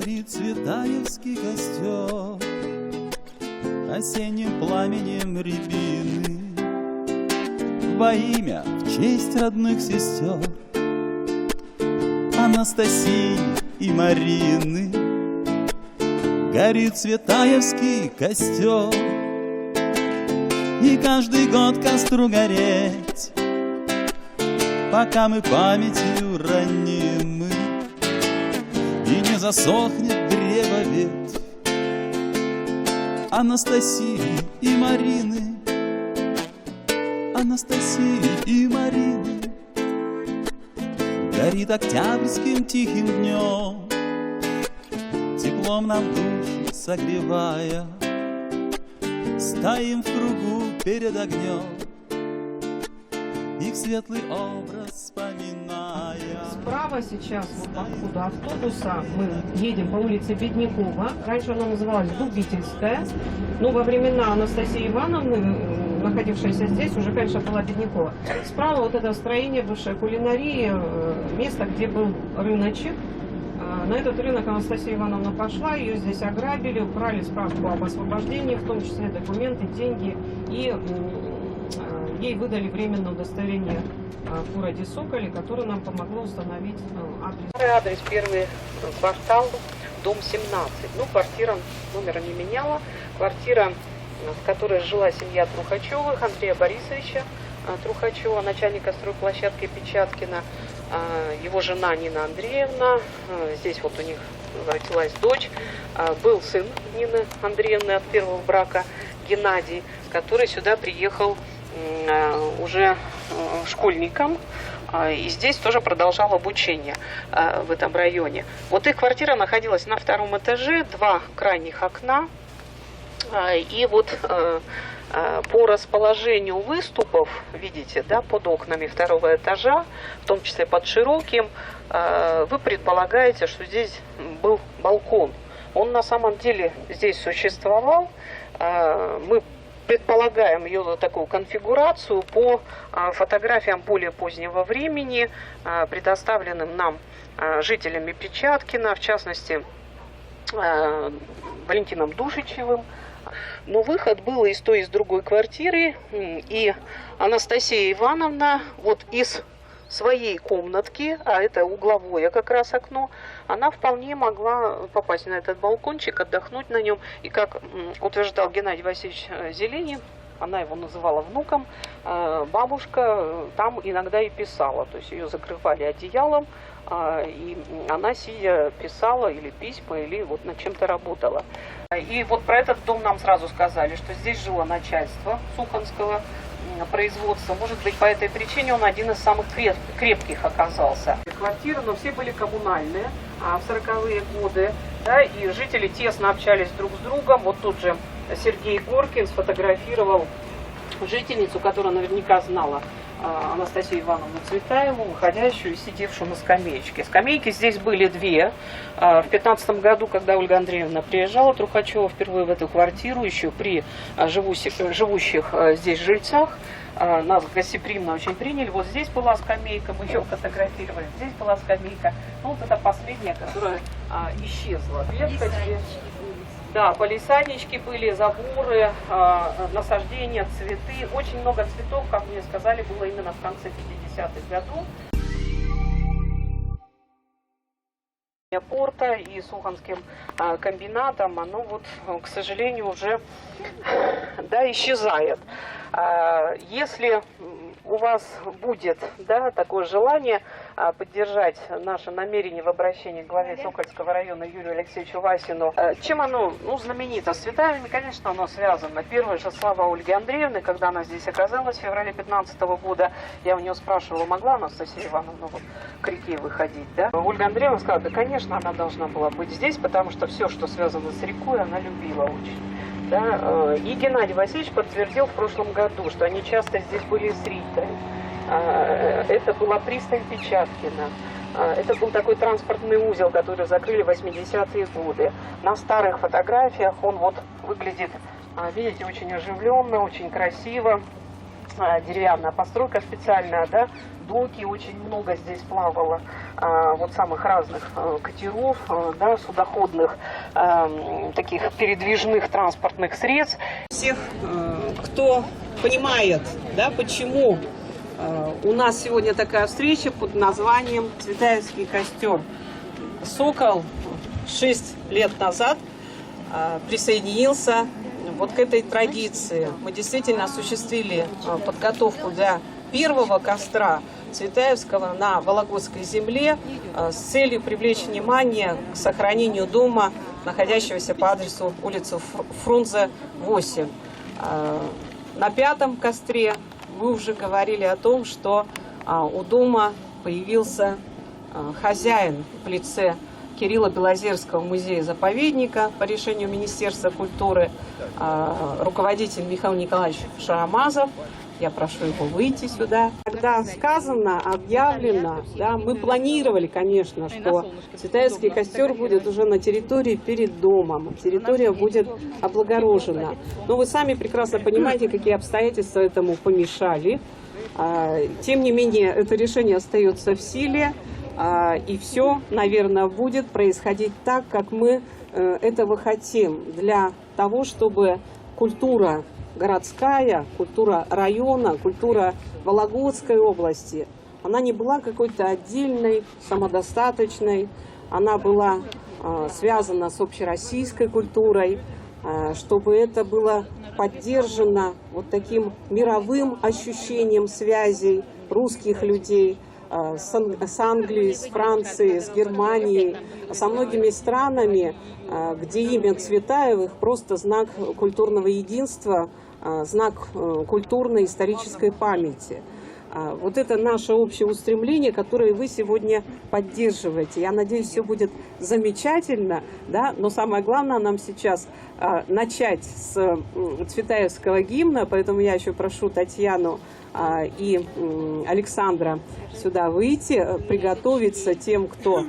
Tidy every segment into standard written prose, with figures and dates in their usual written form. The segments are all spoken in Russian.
Горит Цветаевский костер осенним пламенем рябины. Во имя, в честь родных сестер Анастасии и Марины горит Цветаевский костер. И каждый год костру гореть, пока мы памятью ранимы, и не засохнет древо ветвь Анастасии и Марины, Анастасии и Марины. Горит октябрьским тихим днем, теплом нам души согревая. Стоим в кругу перед огнем, их светлый образ вспоминая. Справа сейчас, вот по ходу автобуса, мы едем по улице Беднякова. Раньше она называлась Дубительская. Но во времена Анастасии Ивановны, находившаяся здесь, уже, конечно, была Беднякова. Справа вот это строение бывшей кулинарии, место, где был рыночек. На этот рынок Анастасия Ивановна пошла, ее здесь ограбили, украли справку об освобождении, в том числе документы, деньги, и ей выдали временное удостоверение в городе Соколе, которое нам помогло установить адрес. Адрес первый квартал, дом 17. Ну, квартира номера не меняла. Квартира, в которой жила семья Трухачевых, Андрея Борисовича Трухачева, начальника стройплощадки Печаткина, его жена Нина Андреевна. Здесь вот у них родилась дочь. Был сын Нины Андреевны от первого брака, Геннадий, который сюда приехал уже школьником. И здесь тоже продолжал обучение в этом районе. Вот их квартира находилась на втором этаже, 2 крайних окна. И вот по расположению выступов, видите, да, под окнами второго этажа, в том числе под широким, вы предполагаете, что здесь был балкон. Он на самом деле здесь существовал. Мы предполагаем ее такую конфигурацию по фотографиям более позднего времени, предоставленным нам жителями Печаткина, в частности, Валентином Душичевым. Но выход был из той, и с другой квартиры, и Анастасия Ивановна вот из своей комнатки, а это угловое как раз окно, она вполне могла попасть на этот балкончик, отдохнуть на нем. И как утверждал Геннадий Васильевич Зеленин, она его называла внуком, бабушка там иногда и писала, то есть ее закрывали одеялом, и она сидя писала или письма, или вот над чем-то работала. И вот про этот дом нам сразу сказали, что здесь жило начальство Суханского производства. Может быть, по этой причине он один из самых крепких оказался. Квартиры, но все были коммунальные, в 40-е годы, да, и жители тесно общались друг с другом. Вот тут же Сергей Горкин сфотографировал жительницу, которая наверняка знала Анастасию Ивановну Цветаеву, выходящую и сидевшую на скамеечке. Скамейки здесь были 2. В 15 году, когда Ольга Андреевна приезжала, Трухачева, впервые в эту квартиру, еще при живущих здесь жильцах, нас гостеприимно очень приняли. Вот здесь была скамейка, мы ее фотографировали, здесь была скамейка. Ну, вот это последняя, которая исчезла. Ветка здесь. Да, палисаднички были, заборы, насаждения, цветы. Очень много цветов, как мне сказали, было именно в конце 50-х годов. Порта и Суханским комбинатом, оно вот, к сожалению, уже да, исчезает. Если у вас будет, да, такое желание поддержать наше намерение в обращении к главе Сокольского района Юрию Алексеевичу Васину, чем оно знаменито? С Цветаевыми, конечно, оно связано. Первая же слава Ольги Андреевны, когда она здесь оказалась в феврале 15 года, я у нее спрашивала, могла Анастасия Ивановна вот к реке выходить, да? Ольга Андреевна сказала, да, конечно, она должна была быть здесь, потому что все, что связано с рекой, она любила очень. Да, и Геннадий Васильевич подтвердил в прошлом году, что они часто здесь были с Ритой. Это была пристань Печаткина. Это был такой транспортный узел, который закрыли в 80-е годы. На старых фотографиях он вот выглядит, видите, очень оживленно, очень красиво. деревянная постройка специальная, да, доки, очень много здесь плавало вот самых разных катеров, да, судоходных, таких передвижных транспортных средств. Всех, кто понимает, да, почему у нас сегодня такая встреча под названием «Цветаевский костер». «Сокол» 6 лет назад присоединился вот к этой традиции. Мы действительно осуществили подготовку для первого костра Цветаевского на Вологодской земле с целью привлечь внимание к сохранению дома, находящегося по адресу улицы Фрунзе, 8. На 5-м костре мы уже говорили о том, что у дома появился хозяин в лице Кирилла Белозерского музея-заповедника по решению Министерства культуры, руководитель Михаил Николаевич Шарамазов. Я прошу его выйти сюда. Когда сказано, объявлено, да, мы планировали, конечно, что Цветаевский костер будет уже на территории перед домом, территория будет облагорожена. Но вы сами прекрасно понимаете, какие обстоятельства этому помешали. Тем не менее, это решение остается в силе, и все, наверное, будет происходить так, как мы этого хотим, для того, чтобы культура городская, культура района, культура Вологодской области, она не была какой-то отдельной, самодостаточной, она была связана с общероссийской культурой, чтобы это было поддержано вот таким мировым ощущением связей русских людей с Англией, с Францией, с Германией, со многими странами, где имя Цветаевых просто знак культурного единства, знак культурной исторической памяти. Вот это наше общее устремление, которое вы сегодня поддерживаете. Я надеюсь, все будет замечательно, да? Но самое главное нам сейчас начать с Цветаевского гимна, поэтому я еще прошу Татьяну и Александра сюда выйти, приготовиться тем, кто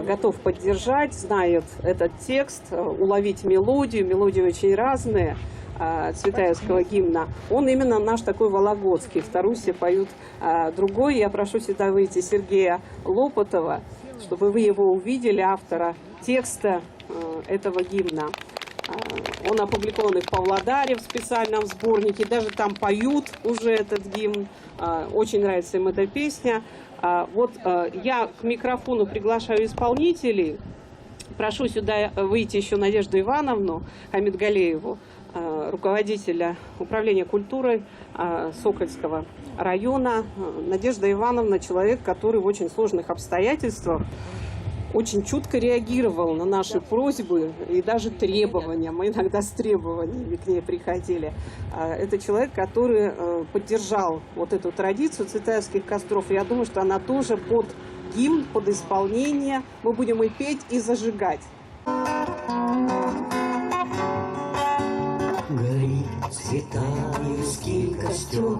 готов поддержать, знает этот текст, уловить мелодию. Мелодии очень разные Цветаевского гимна. Он именно наш такой вологодский. В Тарусе поют другой. Я прошу сюда выйти Сергея Лопотова, чтобы вы его увидели, автора текста этого гимна. Он опубликован и в Павлодаре в специальном сборнике. Даже там поют уже этот гимн. Очень нравится им эта песня. Вот я к микрофону приглашаю исполнителей. Прошу сюда выйти еще Надежду Ивановну Хамидгалееву, руководителя управления культурой Сокольского района. Надежда Ивановна — человек, который в очень сложных обстоятельствах очень чутко реагировал на наши просьбы и даже требования. Мы иногда с требованиями к ней приходили. Это человек, который поддержал вот эту традицию цветаевских костров. Я думаю, что она тоже под гимн, под исполнение. Мы будем и петь, и зажигать. Горит цветаевский костер,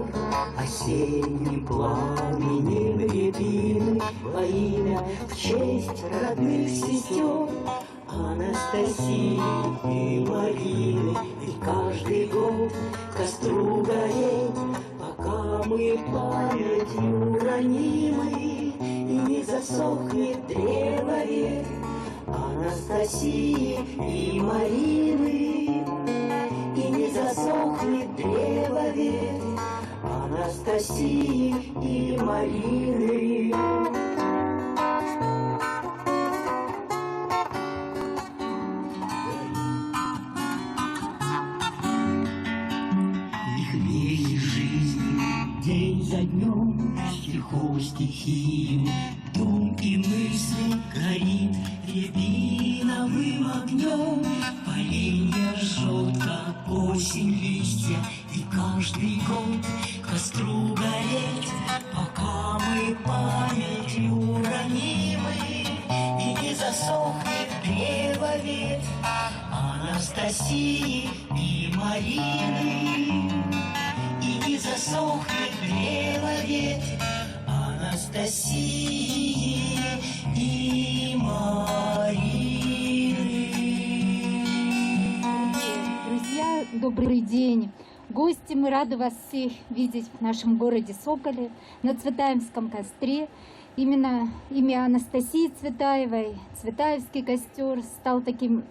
осенним пламенем рябины, во имя, в честь родных сестер Анастасии и Марины. И каждый год костру гореть, пока мы памятью ранимы, и не засохнет древо век Анастасии и Марины. И не засохнет древо век Анастасии и Марины. Их веки жизни день за днем, стихов стихим, дум и мысли горит рябиновым огнем. Поленья жжет, как осень листья, и каждый год костру гореть, пока мы памятью ранимы, и не засохнет древо ветвь Анастасии и Марины. И не засохнет древо ветвь Анастасии и Марины. Друзья, добрый день. гости. Мы рады вас всех видеть в нашем городе Соколе, на Цветаевском костре. Именно имя Анастасии Цветаевой, Цветаевский костер, стал таким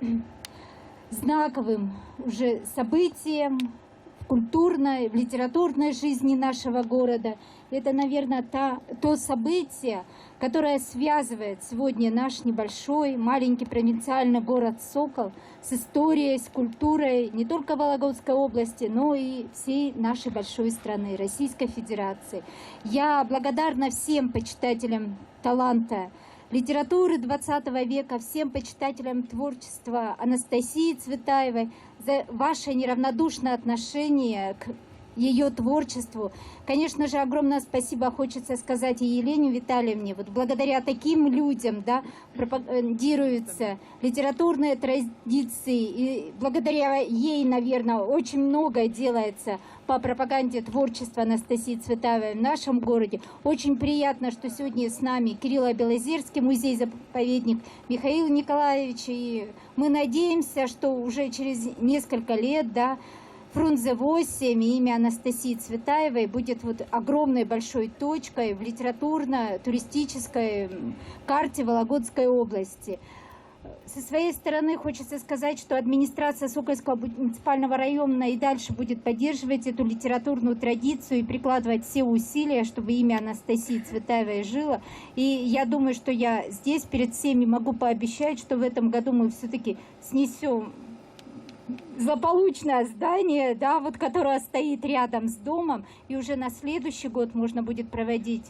знаковым уже событием в культурной, в литературной жизни нашего города. Это, наверное, то событие, которое связывает сегодня наш небольшой, маленький провинциальный город Сокол с историей, с культурой не только Вологодской области, но и всей нашей большой страны, Российской Федерации. Я благодарна всем почитателям таланта литературы 20 века, всем почитателям творчества Анастасии Цветаевой за ваше неравнодушное отношение к ее творчеству. Конечно же, огромное спасибо хочется сказать и Елене Витальевне. Вот благодаря таким людям, да, пропагандируются литературные традиции, и благодаря ей, наверное, очень многое делается по пропаганде творчества Анастасии Цветаевой в нашем городе. Очень приятно, что сегодня с нами Кирилло-Белозерский музей-заповедник Михаил Николаевич, и мы надеемся, что уже через несколько лет, да, Фрунзе 8 и имя Анастасии Цветаевой будет вот огромной большой точкой в литературно-туристической карте Вологодской области. Со своей стороны хочется сказать, что администрация Сокольского муниципального района и дальше будет поддерживать эту литературную традицию и прикладывать все усилия, чтобы имя Анастасии Цветаевой жило. И я думаю, что я здесь перед всеми могу пообещать, что в этом году мы все-таки снесем злополучное здание, да, вот, которое стоит рядом с домом, и уже на следующий год можно будет проводить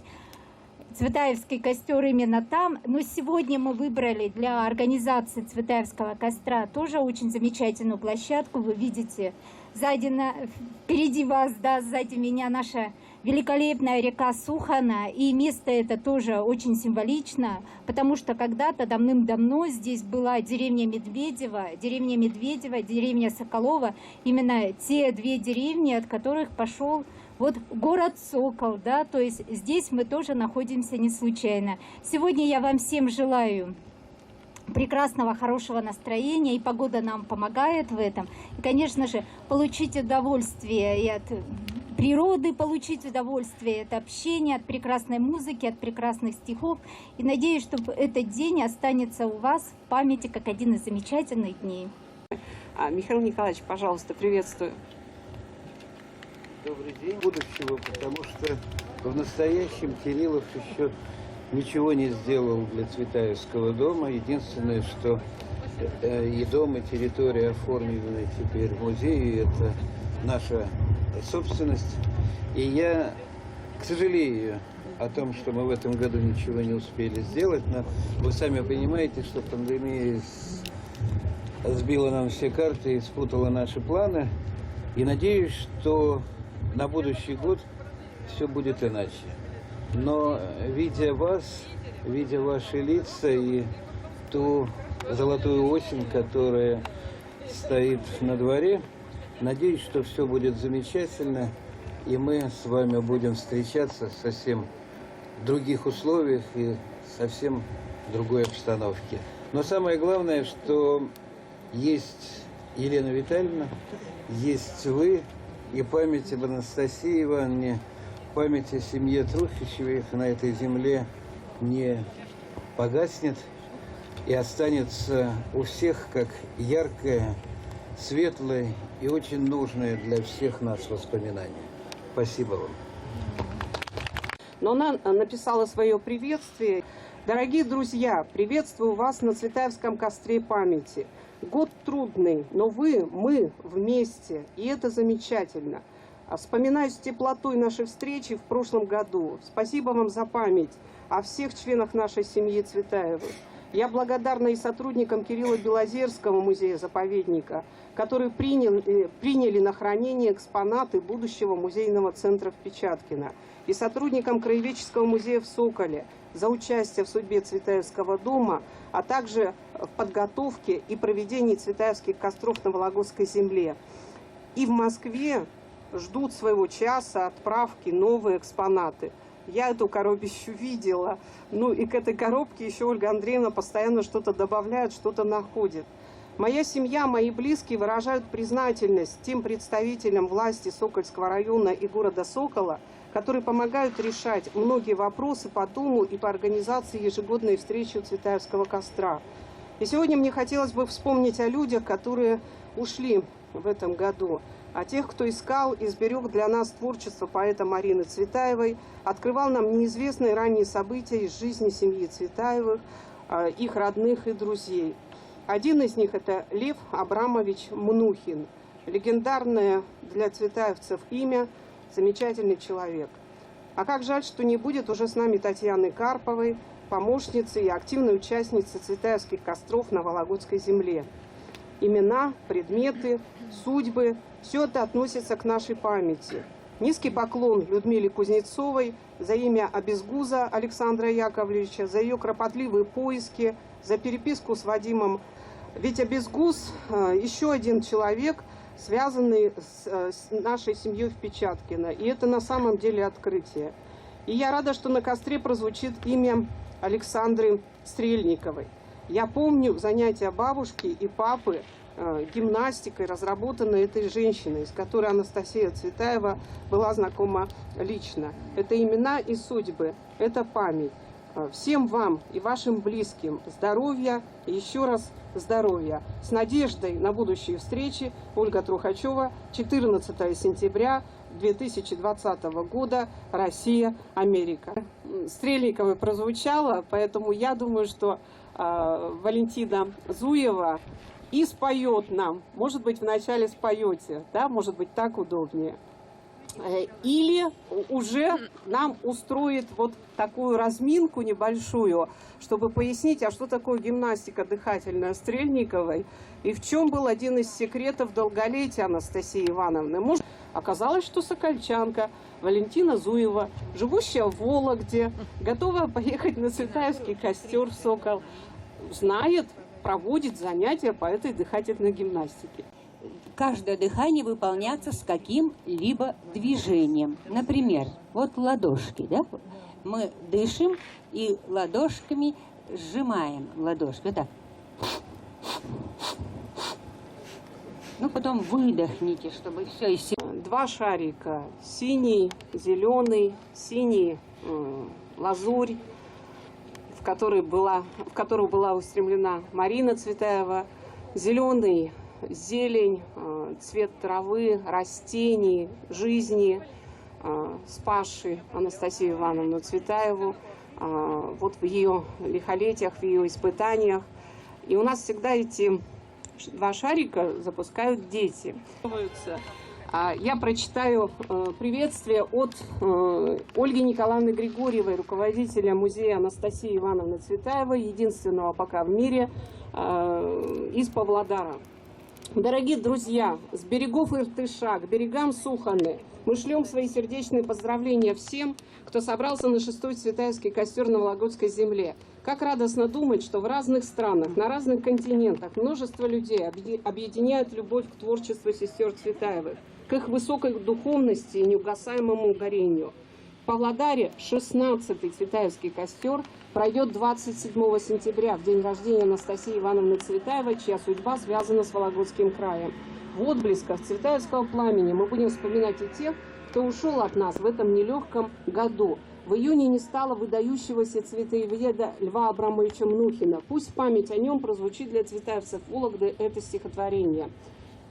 Цветаевский костер именно там. Но сегодня мы выбрали для организации Цветаевского костра тоже очень замечательную площадку. Вы видите сзади, впереди вас, да, сзади меня наша великолепная река Сухана, и место это тоже очень символично, потому что когда-то давным-давно здесь была деревня Медведева, деревня Соколова, именно те две деревни, от которых пошел вот город Сокол, да, то есть здесь мы тоже находимся не случайно. Сегодня я вам всем желаю прекрасного, хорошего настроения, и погода нам помогает в этом. И, конечно же, получить удовольствие и от природы, получить удовольствие от общения, от прекрасной музыки, от прекрасных стихов. И надеюсь, что этот день останется у вас в памяти как один из замечательных дней. Михаил Николаевич, пожалуйста, приветствую. Добрый день будущего, потому что в настоящем Кириллов еще ничего не сделал для Цветаевского дома. Единственное, что и дом, и территория оформлены теперь в музее, это наша собственность. И я, к сожалению, о том, что мы в этом году ничего не успели сделать, но вы сами понимаете, что пандемия сбила нам все карты и спутала наши планы. И надеюсь, что на будущий год все будет иначе. Но видя вас, видя ваши лица и ту золотую осень, которая стоит на дворе, надеюсь, что все будет замечательно, и мы с вами будем встречаться в совсем других условиях и совсем другой обстановке. Но самое главное, что есть Елена Витальевна, есть вы, и память об Анастасии Ивановне, память о семье Трухичевых на этой земле не погаснет и останется у всех как яркое, светлое и очень нужное для всех нас воспоминание. Спасибо вам. Но она написала свое приветствие. Дорогие друзья, приветствую вас на Цветаевском костре памяти. Год трудный, но мы вместе, и это замечательно. Вспоминаю с теплотой нашей встречи в прошлом году. Спасибо вам за память о всех членах нашей семьи Цветаевых. Я благодарна и сотрудникам Кирилло-Белозерского музея-заповедника, которые приняли на хранение экспонаты будущего музейного центра в Печаткино, и сотрудникам Краеведческого музея в Соколе за участие в судьбе Цветаевского дома, а также в подготовке и проведении Цветаевских костров на Вологодской земле. И в Москве ждут своего часа отправки новые экспонаты. Я эту коробищу видела. Ну и к этой коробке еще Ольга Андреевна постоянно что-то добавляет, что-то находит. Моя семья, мои близкие выражают признательность тем представителям власти Сокольского района и города Сокола, которые помогают решать многие вопросы по дому и по организации ежегодной встречи у Цветаевского костра. И сегодня мне хотелось бы вспомнить о людях, которые ушли в этом году, о тех, кто искал и сберег для нас творчество поэта Марины Цветаевой, открывал нам неизвестные ранее события из жизни семьи Цветаевых, их родных и друзей. Один из них – это Лев Абрамович Мнухин, легендарное для цветаевцев имя, замечательный человек. А как жаль, что не будет уже с нами Татьяны Карповой, помощницы и активной участницы Цветаевских костров на Вологодской земле. Имена, предметы, судьбы – все это относится к нашей памяти. Низкий поклон Людмиле Кузнецовой за имя Абезгуза Александра Яковлевича, за ее кропотливые поиски, за переписку с Вадимом. Ведь Абезгуз – еще один человек, связанный с нашей семьей в Печаткино. И это на самом деле открытие. И я рада, что на костре прозвучит имя Александры Стрельниковой. Я помню занятия бабушки и папы гимнастикой, разработанной этой женщиной, с которой Анастасия Цветаева была знакома лично. Это имена и судьбы, это память. Всем вам и вашим близким здоровья, и еще раз здоровья. С надеждой на будущие встречи. Ольга Трухачева, 14 сентября 2020 года, Россия, Америка. Стрельниковой прозвучало, поэтому я думаю, что Валентина Зуева и споет нам. Может быть, вначале споете, да, может быть, так удобнее. Или уже нам устроит вот такую разминку небольшую, чтобы пояснить, а что такое гимнастика дыхательная Стрельниковой и в чем был один из секретов долголетия Анастасии Ивановны. Может, оказалось, что сокольчанка Валентина Зуева, живущая в Вологде, готовая поехать на Цветаевский костер в Сокол, знает, проводит занятия по этой дыхательной гимнастике. Каждое дыхание выполняется с каким-либо движением. Например, вот ладошки, да? Мы дышим и ладошками сжимаем ладошки. Вот так. Ну, потом выдохните, чтобы все из себя. Два шарика. Синий, зеленый, синий лазурь, в которую была устремлена Марина Цветаева. Зеленый зелень, цвет травы, растений, жизни, спасшей Анастасию Ивановну Цветаеву вот в ее лихолетиях, в ее испытаниях. И у нас всегда эти два шарика запускают дети. Я прочитаю приветствие от Ольги Николаевны Григорьевой, руководителя музея Анастасии Ивановны Цветаевой, единственного пока в мире, из Павлодара. Дорогие друзья, с берегов Иртыша к берегам Суханы мы шлем свои сердечные поздравления всем, кто собрался на 6-й Цветаевский костер на Вологодской земле. Как радостно думать, что в разных странах, на разных континентах множество людей объединяют любовь к творчеству сестер Цветаевых, к их высокой духовности и неугасаемому горению. В Павлодаре 16-й Цветаевский костер пройдет 27 сентября, в день рождения Анастасии Ивановны Цветаевой, чья судьба связана с Вологодским краем. В отблесках Цветаевского пламени мы будем вспоминать и тех, кто ушел от нас в этом нелегком году. В июне не стало выдающегося цветоеведа Льва Абрамовича Мнухина. Пусть память о нем прозвучит для цветаевцев Вологды это стихотворение.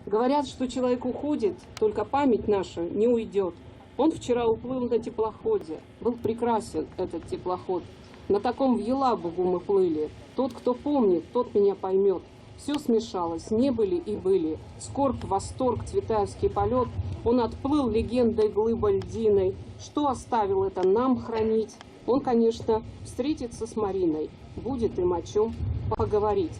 Говорят, что человек уходит, только память наша не уйдет. Он вчера уплыл на теплоходе. Был прекрасен этот теплоход. На таком в Елабугу мы плыли. Тот, кто помнит, тот меня поймет. Все смешалось, не были и были. Скорбь, восторг, цветаевский полет. Он отплыл легендой глыба льдиной. Что оставил это нам хранить? Он, конечно, встретится с Мариной. Будет им о чем поговорить.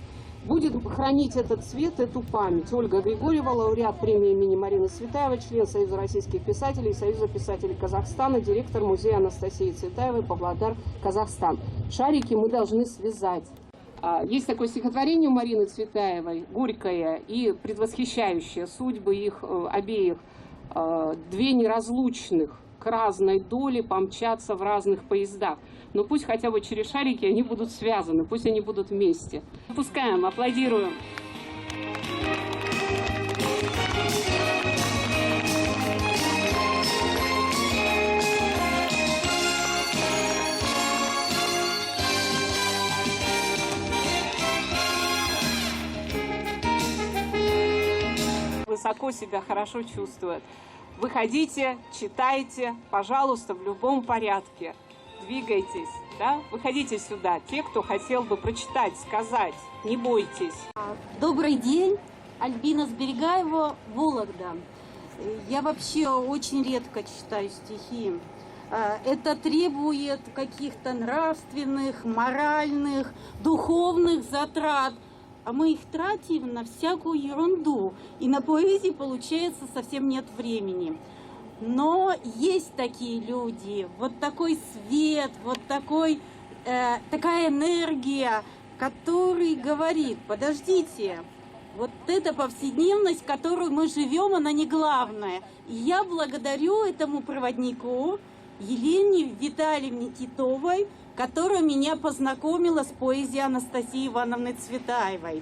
Будет хранить этот цвет, эту память. Ольга Григорьева, лауреат премии имени Марины Цветаевой, член Союза российских писателей, Союза писателей Казахстана, директор музея Анастасии Цветаевой, Павлодар, Казахстан. Шарики мы должны связать. Есть такое стихотворение у Марины Цветаевой, горькое и предвосхищающее судьбы их обеих. Две неразлучных к разной доле помчатся в разных поездах. Но пусть хотя бы через шарики они будут связаны, пусть они будут вместе. Пускаем, аплодируем. высоко себя хорошо чувствует. Выходите, читайте, пожалуйста, в любом порядке. Двигайтесь, да? Выходите сюда, те, кто хотел бы прочитать, сказать, не бойтесь. Добрый день, Альбина Сберегаева, Вологда. Я вообще очень редко читаю стихи. Это требует каких-то нравственных, моральных, духовных затрат. А мы их тратим на всякую ерунду. И на поэзии, получается, совсем нет времени. Но есть такие люди, вот такой свет, вот такая энергия, который говорит: подождите, вот эта повседневность, в которой мы живем, она не главная. И я благодарю этому проводнику Елене Витальевне Титовой, которая меня познакомила с поэзией Анастасии Ивановны Цветаевой.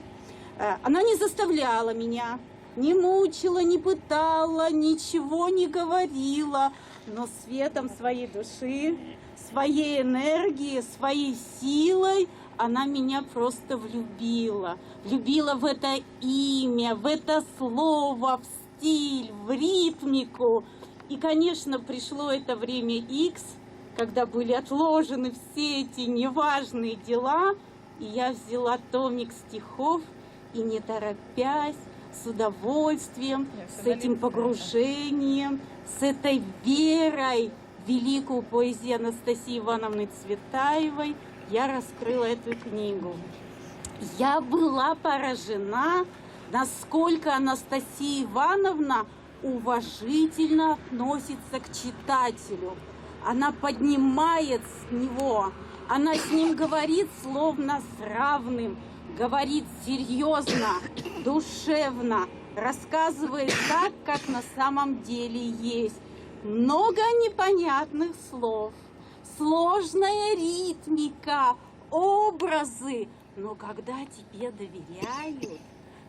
Она не заставляла меня, не мучила, не пытала, ничего не говорила, но светом своей души, своей энергией, своей силой она меня просто влюбила. Влюбила в это имя, в это слово, в стиль, в ритмику. И, конечно, пришло это время X, когда были отложены все эти неважные дела, и я взяла томик стихов и, не торопясь, с удовольствием, с этим погружением, с этой верой в великую поэзию Анастасии Ивановны Цветаевой я раскрыла эту книгу. Я была поражена, насколько Анастасия Ивановна уважительно относится к читателю. Она поднимает с него, она с ним говорит словно с равным, говорит серьезно, душевно, рассказывает так, как на самом деле есть. Много непонятных слов, сложная ритмика, образы. Но когда тебе доверяют,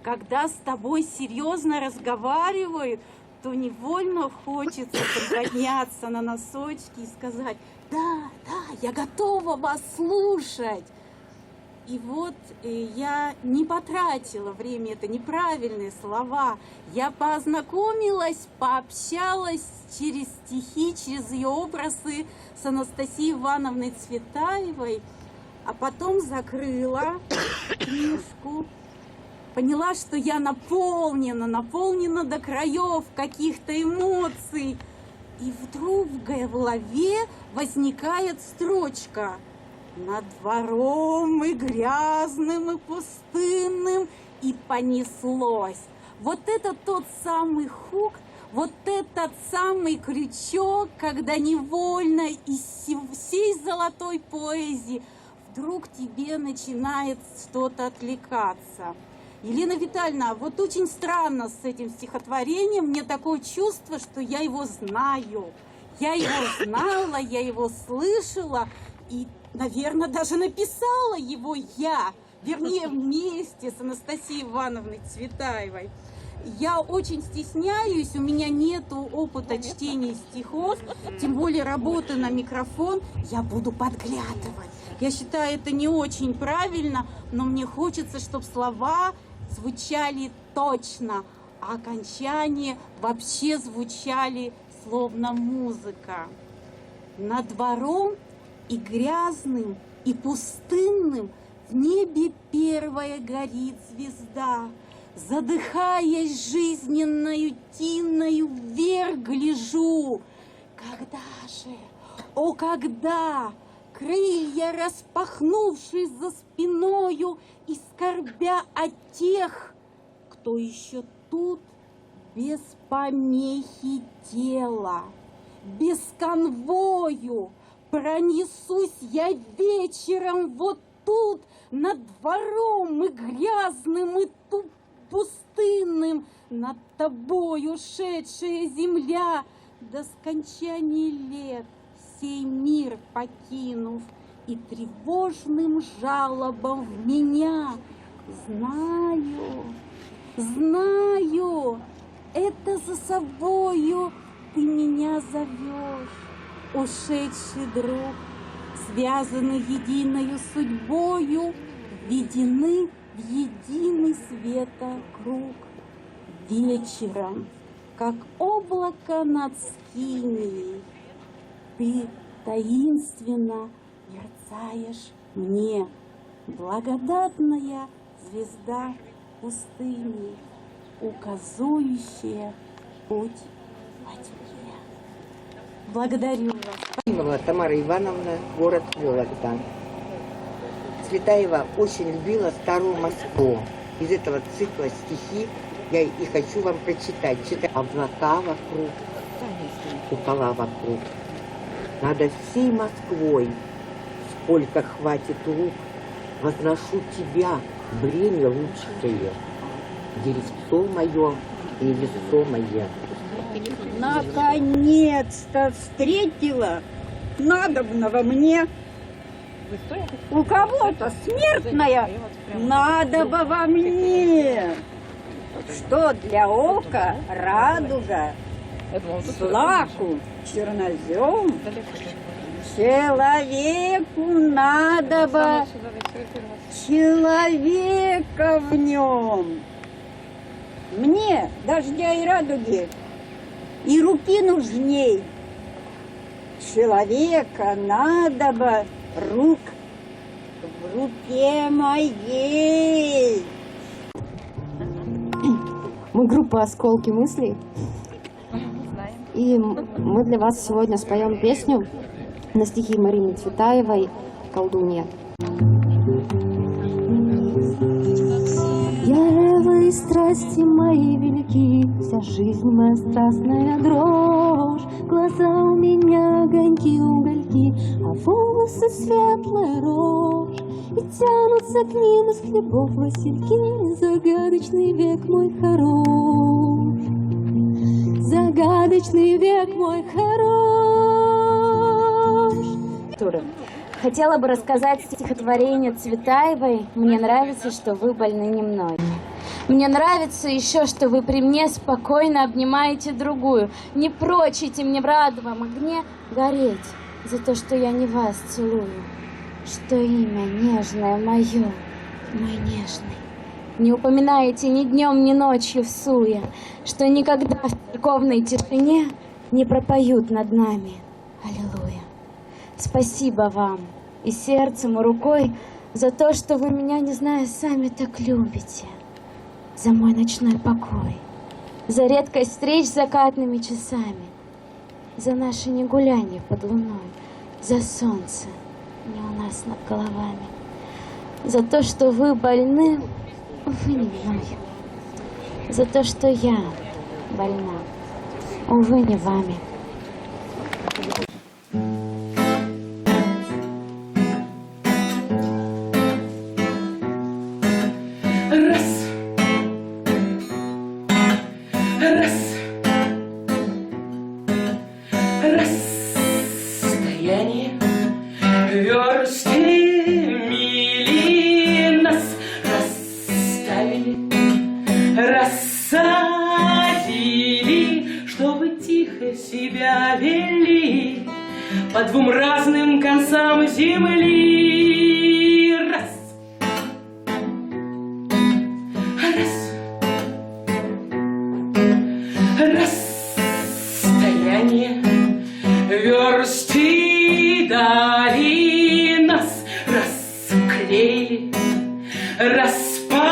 когда с тобой серьезно разговаривают, то невольно хочется приподняться на носочки и сказать: да, я готова вас слушать. И вот я не потратила время, это неправильные слова. Я познакомилась, пообщалась через стихи, через ее образы с Анастасией Ивановной Цветаевой, а потом закрыла книжку. Поняла, что я наполнена до краев каких-то эмоций. И вдруг в голове возникает строчка: над двором и грязным, и пустынным, и понеслось. Вот это тот самый хук, вот этот самый крючок, когда невольно из всей золотой поэзии вдруг тебе начинает что-то отвлекаться. Елена Витальевна, вот очень странно с этим стихотворением. Мне такое чувство, что я его знаю. Я его знала, я его слышала. И, наверное, даже написала его я. Вернее, вместе с Анастасией Ивановной Цветаевой. Я очень стесняюсь, у меня нету опыта чтения стихов, тем более работы на микрофон. Я буду подглядывать. Я считаю, это не очень правильно, но мне хочется, чтобы слова звучали точно, а окончания вообще звучали словно музыка. Над двором и грязным, и пустынным в небе первая горит звезда. Задыхаясь жизненною тиною, вверх гляжу. Когда же, о, когда, крылья распахнувшись за спиною, и скорбя о тех, кто еще тут, без помехи тела, без конвою, пронесусь я вечером вот тут, над двором и грязным, и пустынным, над тобой ушедшая земля, до скончания лет сей мир покинув, и тревожным жалобам в меня. Знаю, это за собою ты меня зовешь, ушедший друг, связаны единою судьбою, введены в единый света круг. вечером, как облако над скинией, ты таинственно мерцаешь мне, благодатная звезда пустыни, указующая путь во тьме. Благодарю вас. Тамара Ивановна, город Вологда. Цветаева очень любила старую Москву. Из этого цикла стихи я и хочу вам прочитать. Облака вокруг, купола вокруг. Надо всей Москвой, сколько хватит рук, возношу тебя, бремя лучшее, деревцо мое и весомое. Наконец-то встретила надобного мне. У кого-то смертная надоба во мне. Что для ока радуга, злаку чернозем, человеку надоба человека в нем. Мне дождя и радуги и руки нужней. Человека надоба рук в руке моей. Мы группа «Осколки мыслей». И мы для вас сегодня споем песню на стихи Марины Цветаевой «Колдунья». Яревые страсти мои велики, вся жизнь моя страстная дрожь. Глаза у меня огоньки, угольки, а волосы светлая рожь. И тянутся к ним из хлебов васильки, загадочный век мой хорош. Загадочный век мой хорош. Хотела бы рассказать стихотворение Цветаевой «Мне нравится, что вы больны не мной». Мне нравится еще, что вы при мне спокойно обнимаете другую. Не прочите мне в радовом огне гореть за то, что я не вас целую. Что имя нежное мое, мой нежный. Не упоминаете ни днем, ни ночью всуя, что никогда в церковной тишине не пропоют над нами аллилуйя. Спасибо вам и сердцем, и рукой за то, что вы меня, не зная, сами так любите, за мой ночной покой, за редкость встреч с закатными часами, за наши негулянья под луной, за солнце не у нас над головами, за то, что вы больны, увы, не мной, за то, что я больна, увы, не вами. Расстояние версты мили нас расставили, рассадили, чтобы тихо себя вели по двум разным концам земли. Расстояние версты дали нас, расклеили, распаяли,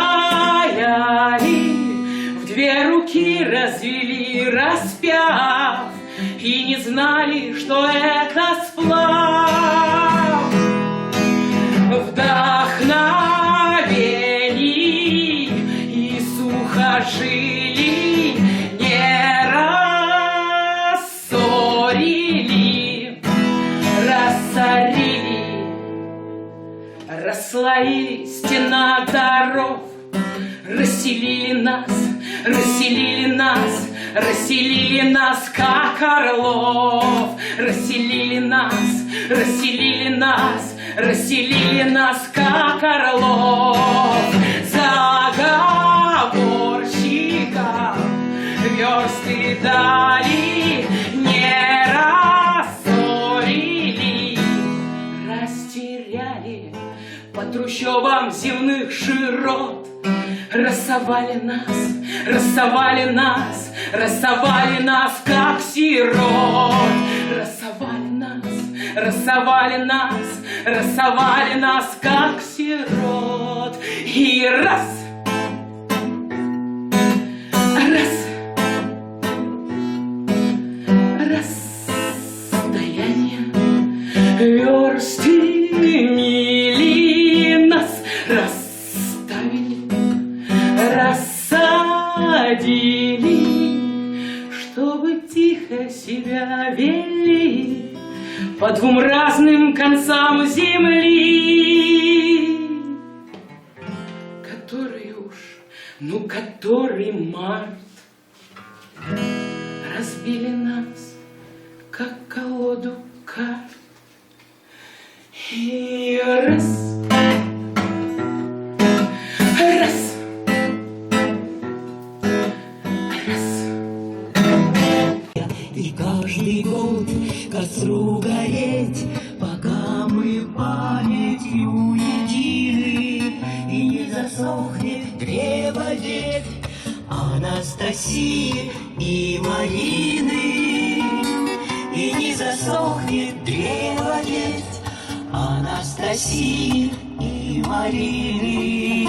в две руки развели, распяв, и не знали, что это сплав вдохновений и сухожилий. Не рассорили, рассорили, расслоили стена даров, расселили нас, расселили нас, расселили нас, как орлов, расселили нас, расселили нас, расселили нас, как орлов. Заговорщиков версты дали, не рассорили, растеряли по трущобам земных широт, рассовали нас, рассовали нас, рассовали нас, как сирот. Рассовали нас, рассовали нас, рассовали нас, как сирот. И раз, расстояние версты мили нас расставили, рассадили, чтобы тихо себя вели по двум разным концам земли. Который уж, ну который март, разбили нас, как колоду карт. И раз, раз, раз. И каждый год костру гореть, пока мы памятью едины, и не засохнет древо ветвь Анастасии и Марины, и не засохнет древо ветвь Анастасии и Марины.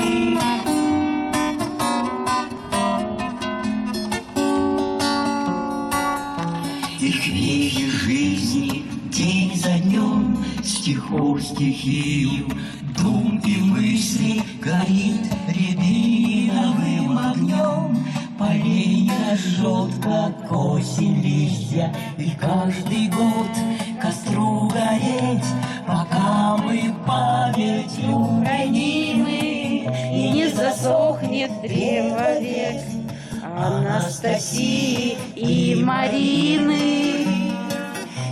Их веки жизни день за днем, стихов стихию, дум и мысли горит рябиновым огнем. Поленья жжет, как осень листья, и каждый год костру гореть, пока мы памятью ранимы, и не засохнет древо ветвь Анастасии и Марины,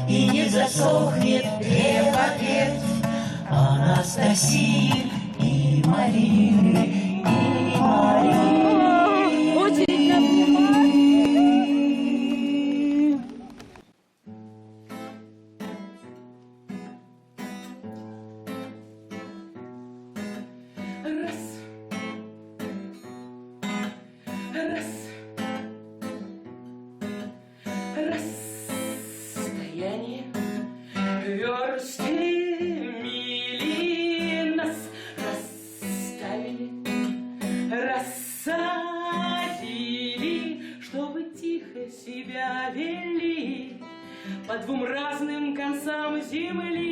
и не засохнет древо ветвь Анастасии и Марины, и Марины. Расстояние версты мили нас расставили, рассадили, чтобы тихо себя вели по двум разным концам земли.